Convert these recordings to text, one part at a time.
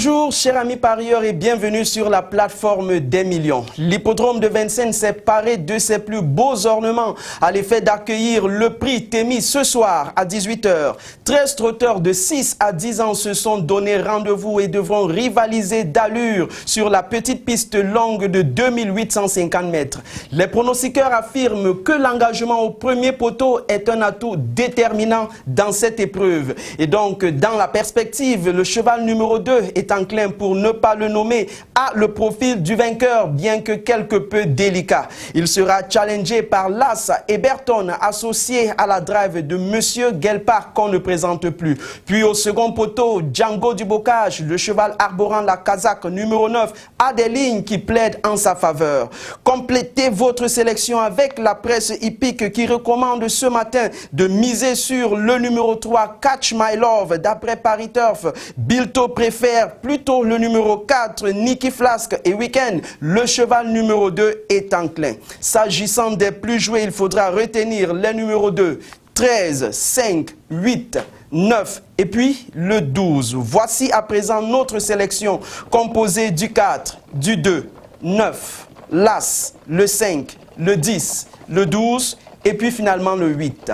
Bonjour chers amis parieurs et bienvenue sur la plateforme des millions. L'hippodrome de Vincennes s'est paré de ses plus beaux ornements à l'effet d'accueillir le prix Témis ce soir à 18 h. 13 trotteurs de 6 à 10 ans se sont donné rendez-vous et devront rivaliser d'allure sur la petite piste longue de 2850 mètres. Les pronostiqueurs affirment que l'engagement au premier poteau est un atout déterminant dans cette épreuve. Et donc, dans la perspective, le cheval numéro 2 est enclin, pour ne pas le nommer, à le profil du vainqueur, bien que quelque peu délicat. Il sera challengé par l'As Eberton, associé à la drive de Monsieur Gelpar, qu'on ne présente plus. Puis au second poteau, Django du Bocage, le cheval arborant la casaque numéro 9, a des lignes qui plaident en sa faveur. Complétez votre sélection avec la presse hippique qui recommande ce matin de miser sur le numéro 3, Catch My Love, d'après Paris Turf. Bilto préfère plutôt le numéro 4, Nicky Flask, et Weekend, le cheval numéro 2 est enclin. S'agissant des plus joués, il faudra retenir les numéros 2, 13, 5, 8, 9 et puis le 12. Voici à présent notre sélection composée du 4, du 2, 9, l'As, le 5, le 10, le 12 et puis finalement le 8.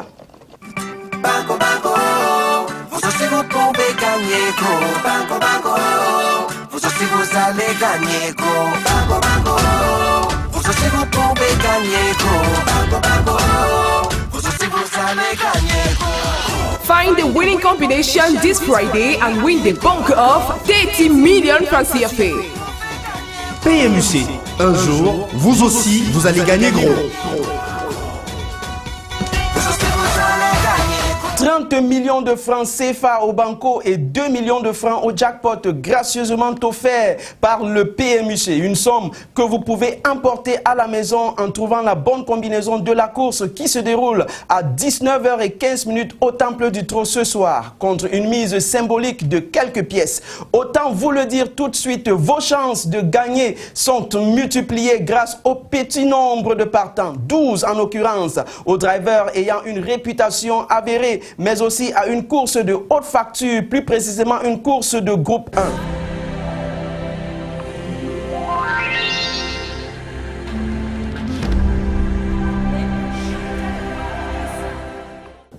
Banco, banco, vous aussi vous pouvez gagner, go. Banco, banco, vous aussi vous allez gagner, go. Banco, banco, vous aussi vous pouvez gagner, go. Banco, banco, vous aussi vous allez gagner, go. Find the winning combination this Friday and win the bulk of 30 million francs CFA. PMUC, un jour, vous aussi, vous allez gagner gros. 30 millions de francs CFA au banco et 2 millions de francs au jackpot gracieusement offert par le PMUC. Une somme que vous pouvez emporter à la maison en trouvant la bonne combinaison de la course qui se déroule à 19h15 au Temple du Trot ce soir contre une mise symbolique de quelques pièces. Autant vous le dire tout de suite, vos chances de gagner sont multipliées grâce au petit nombre de partants, 12 en l'occurrence, aux drivers ayant une réputation avérée, mais aussi à une course de haute facture, plus précisément une course de groupe 1.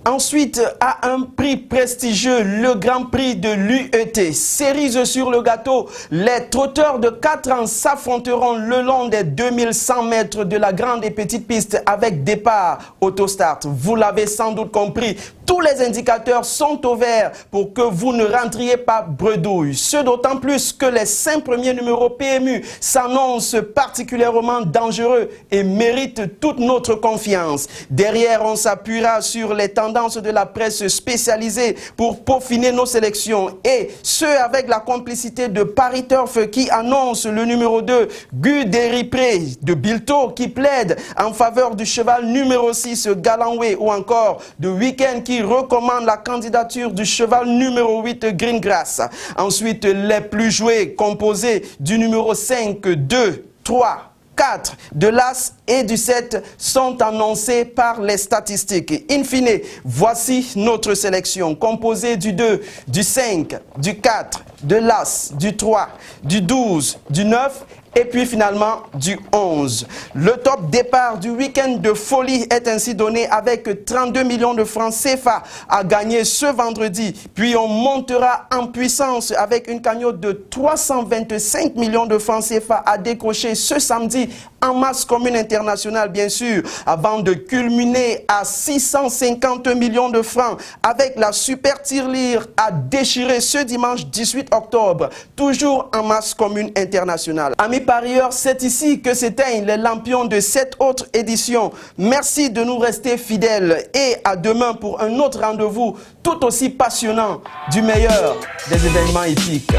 Ensuite, à un prix prestigieux, le Grand Prix de l'UET. Cerise sur le gâteau, les trotteurs de 4 ans s'affronteront le long des 2100 mètres de la grande et petite piste avec départ autostart. Vous l'avez sans doute compris, tous les indicateurs sont au vert pour que vous ne rentriez pas bredouille. Ce d'autant plus que les 5 premiers numéros PMU s'annoncent particulièrement dangereux et méritent toute notre confiance. Derrière, on s'appuiera sur les tendances de la presse spécialisée pour peaufiner nos sélections, et ce avec la complicité de Paris Turf qui annonce le numéro 2, Guderipré de Bilto, qui plaide en faveur du cheval numéro 6, Galanway, ou encore de Weekend qui recommande la candidature du cheval numéro 8, Greengrass. Ensuite, les plus joués, composés du numéro 5, 2, 3, 4 de l'As et du 7 sont annoncés par les statistiques. In fine, voici notre sélection composée du 2, du 5, du 4, de l'As, du 3, du 12, du 9 et puis finalement du 11. Le top départ du week-end de folie est ainsi donné avec 32 millions de francs CFA à gagner ce vendredi. Puis on montera en puissance avec une cagnotte de 325 millions de francs CFA à décrocher ce samedi en masse commune internationale, bien sûr, avant de culminer à 650 millions de francs avec la super tirelire à déchirer ce dimanche 18 octobre, toujours en masse commune internationale. Amis parieurs, c'est ici que s'éteignent les lampions de cette autre édition. Merci de nous rester fidèles et à demain pour un autre rendez-vous tout aussi passionnant du meilleur des événements hippiques.